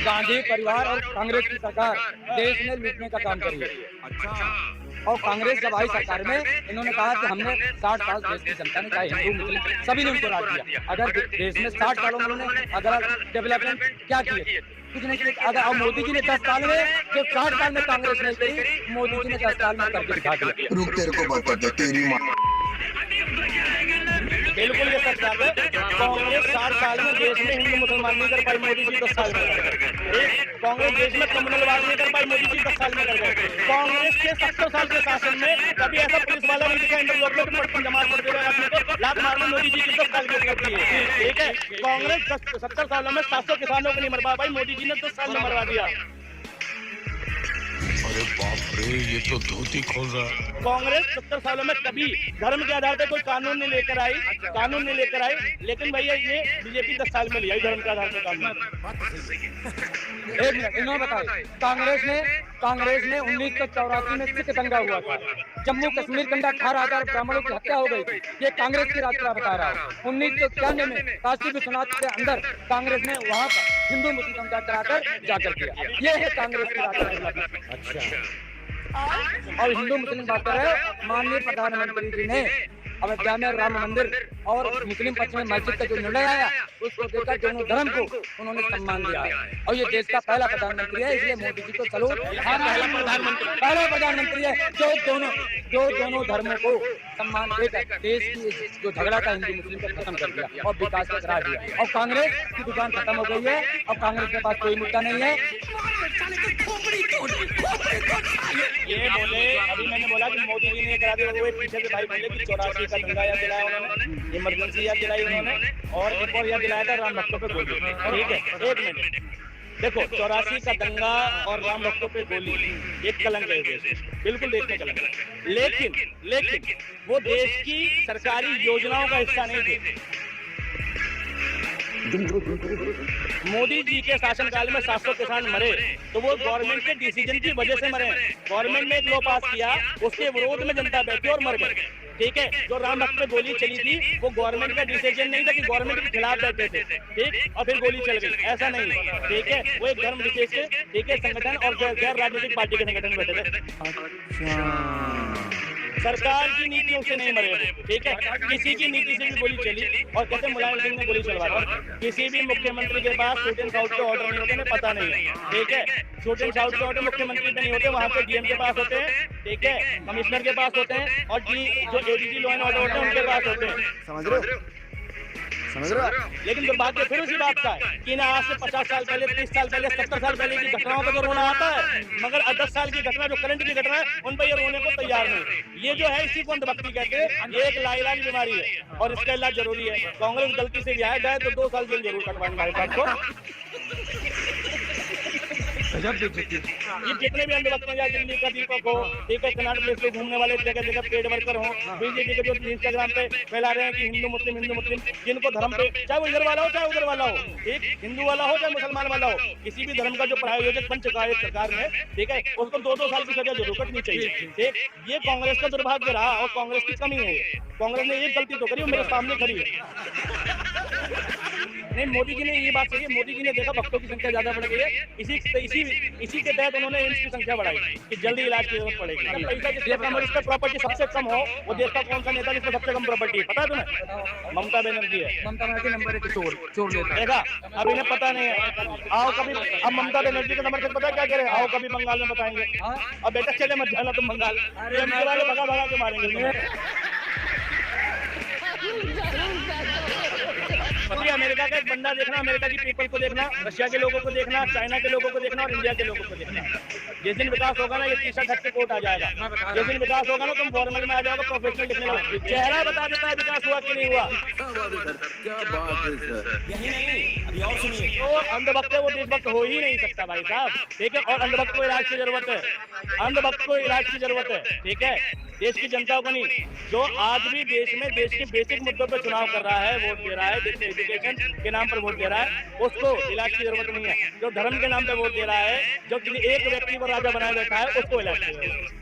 गांधी परिवार और कांग्रेस की सरकार देश में लूटने का काम करी है। अच्छा। और कांग्रेस जब आई सरकार में इन्होंने कहा कि हमने 60 साल देश की जनता ने, चाहे हिंदू मुस्लिम सभी ने उनको राज दिया। अगर देश में 60 सालों में उन्होंने अगर डेवलपमेंट क्या किए, कुछ नहीं किया। अगर अब मोदी जी ने 10 साल में जो 60 साल में कांग्रेस नहीं करी, मोदी जी ने 10 साल में करके दिखा दिया। रुक तेरे को बता दे तेरी माँ। बिल्कुल ये सच बात है। कांग्रेस 60 साल में देश में हिंदू मुसलमान नहीं कर पाई, मोदी जी 10 साल में कर गए। कांग्रेस देश में कम्युनलवाद नहीं कर पाई, मोदी जी 10 साल में कर गए। कांग्रेस के 70 साल के शासन में कभी ऐसा पुलिस वाला नहीं दिखा इंटरलोक में पटकन जमा कर दे आदमी को लात मारने, मोदी जी की 10 साल की करती है। ठीक है, कांग्रेस 70 सालों में 700 किसानों को नहीं मरवा पाई, मोदी जी ने 10 साल में मरवा दिया। अरे बाप रे, ये तो धोती खोल रहा है। कांग्रेस 70 सालों में कभी धर्म के आधार पर कोई कानून नहीं लेकर आई, लेकिन भैया ये बीजेपी 10 साल में लिया धर्म के आधार पर कानून। एक मिनट, इन्होंने बताया कांग्रेस ने 1984 में सिख दंगा हुआ था, जम्मू कश्मीर के अंदर 18,000 ब्राह्मणों की हत्या हो गई थी। ये कांग्रेस की राजनीति बता रहा हूँ। 1991 में काशी विश्वनाथ के अंदर कांग्रेस ने वहाँ पर हिंदू मुस्लिम समझा कराकर जाकर किया। ये है कांग्रेस की राजनीति। अच्छा। और हिंदू मुस्लिम बात कर रहे हैं, माननीय प्रधानमंत्री जी ने अयोध्या में राम मंदिर और मुस्लिम पक्ष में मस्जिद का जो निर्णय आया, उसको देखकर दोनों धर्म को उन्होंने सम्मान दिया है। और ये देश का पहला प्रधानमंत्री है, इसलिए मोदी जी को चलो पहला प्रधानमंत्री है जो दोनों धर्मों को सम्मान देकर देश की जो झगड़ा था हिंदू मुस्लिम को खत्म कर दिया और विकास को करा दिया। और कांग्रेस की दुकान खत्म हो गई है। अब कांग्रेस के पास कोई मुद्दा नहीं है। ये बोले, अभी मैंने बोला कि मोदी जी ने करा दिया, वो पीछे से भाई बोले कि 84 का दंगा याद दिलाया उन्होंने, इमरजेंसी याद दिलाई उन्होंने, और एक और याद दिलाया था राम भक्तों पे गोली। ठीक है, एक मिनट देखो, 84 का दंगा और राम भक्तों पे गोली एक कलंक है देश, बिल्कुल देश में कलंक है। लेकिन वो देश की सरकारी योजनाओं का हिस्सा नहीं थे। मोदी जी के शासनकाल में 700 किसान मरे तो वो गवर्नमेंट के डिसीजन की वजह से मरे। गवर्नमेंट ने एक लॉ पास किया, उसके विरोध में जनता बैठी और मर गई। ठीक है, जो राम भक्त पे गोली चली थी वो गवर्नमेंट का डिसीजन नहीं था कि गवर्नमेंट के खिलाफ बैठे थे, ठीक, और फिर गोली चल गई, ऐसा नहीं। ठीक है, वो एक धर्म विशेष, ठीक है, संगठन और गैर राजनीतिक पार्टी के संगठन में बैठे थे। सरकार की नीतियों से नहीं मरे। ठीक है, किसी की नीति से भी गोली चली। और कहते मुलायम सिंह ने गोली चलवा दी। किसी भी मुख्यमंत्री के पास शूट एंड साउट के ऑर्डर नहीं होते, उन्हें पता नहीं है। ठीक है, शूट एंड साउट के ऑर्डर मुख्यमंत्री पे नहीं होते, वहाँ पे डीएम के पास होते हैं। ठीक है, कमिश्नर के पास होते हैं, और जो एडीजी लॉ एंड ऑर्डर होते हैं उनके पास होते हैं। समझ रहे हो? लेकिन दुर्भाग्य फिर उसी बात का है कि ना आज से 50 साल पहले, 30 साल पहले, 70 साल पहले की घटनाओं पर तो रोना आता है, मगर 10 साल की घटना, जो करंट की घटना है, उन पर ये रोने को तैयार नहीं। ये जो है, इसी को अंधभक्ति कहते हैं। ये एक लाइलाज बीमारी है और इसका इलाज जरूरी है। कांग्रेस गलती से रिहाई जाए तो 2 साल जेल जरूर कटवाएंगे भाई साहब को। ये जितने भी अंधभक्त हैं, दिल्ली का दीपक हो, ठीक है, कर्नाटक में घूमने वाले जगह जगह पेड वर्कर हो, बीजेपी के जो इंस्टाग्राम पे फैला रहे हैं कि हिंदू मुस्लिम, जिनको धर्म पे, चाहे वो इधर वाला हो चाहे उधर वाला हो, ठीक, हिंदू वाला हो चाहे मुसलमान वाला हो, किसी भी धर्म का जो प्रायोजक बन चुका है सरकार में, ठीक है, उसको 2-2 साल की सजा जरूर कटनी चाहिए। ठीक, ये कांग्रेस का दुर्भाग्य रहा और कांग्रेस की कमी है। कांग्रेस ने एक गलती तो करी, वो मेरे सामने खड़ी है। नहीं, मोदी जी ने ये बात कही है, मोदी जी ने देखा भक्तों की संख्या ज्यादा बढ़ गई है, इसी के तहत उन्होंने एम्स की संख्या बढ़ाई कि जल्दी इलाज की जरूरत पड़ेगी। पैसा जिसके कम और इसका प्रॉपर्टी सबसे कम हो, वो देश का कौन सा नेता जिसमें सबसे कम प्रॉपर्टी है, पता है तुम्हें? ममता बनर्जी है। ममता बनर्जी नंबर 1 चोर लेता है। देखा, अब इन्हें पता नहीं है। आओ कभी, अब ममता बनर्जी का नंबर से पता क्या करे, आओ कभी बंगाल में बताएंगे। अब बेटा चले मत जाना तुम बंगाल, भगा के मारेंगे। अमेरिका का एक बंदा देखना, अमेरिका की पीपल को देखना, रशिया के लोगों को देखना, चाइना के लोगों को देखना और इंडिया के लोगों को देखना। जिस दिन विकास होगा ना, ये टी-शर्ट हट के कोट आ जाएगा। जिस दिन विकास होगा ना, तुम फॉर्मल में आ जाओगे, प्रोफेशनल लिखने लगोगे। चेहरा बता देता है विकास हुआ कि नहीं हुआ। क्या बात है सर। यही नहीं, अभी और सुनिए। तो अंधभक्त है वो देशभक्त हो ही नहीं सकता भाई साहब। ठीक है, और अंधभक्त को इलाज की जरूरत है, अंधभक्त को इलाज की जरूरत है। ठीक है, देश की जनता को नहीं। जो आज भी देश में देश के बेसिक मुद्दों पर चुनाव कर रहा है, वोट दे रहा है, देश एजुकेशन के नाम पर वोट दे रहा है, उसको इलाज की जरूरत नहीं है। जो धर्म के नाम पर वोट दे रहा है, जो किसी एक व्यक्ति को राजा बनाए बैठा है, उसको इलाज की जरूरत है।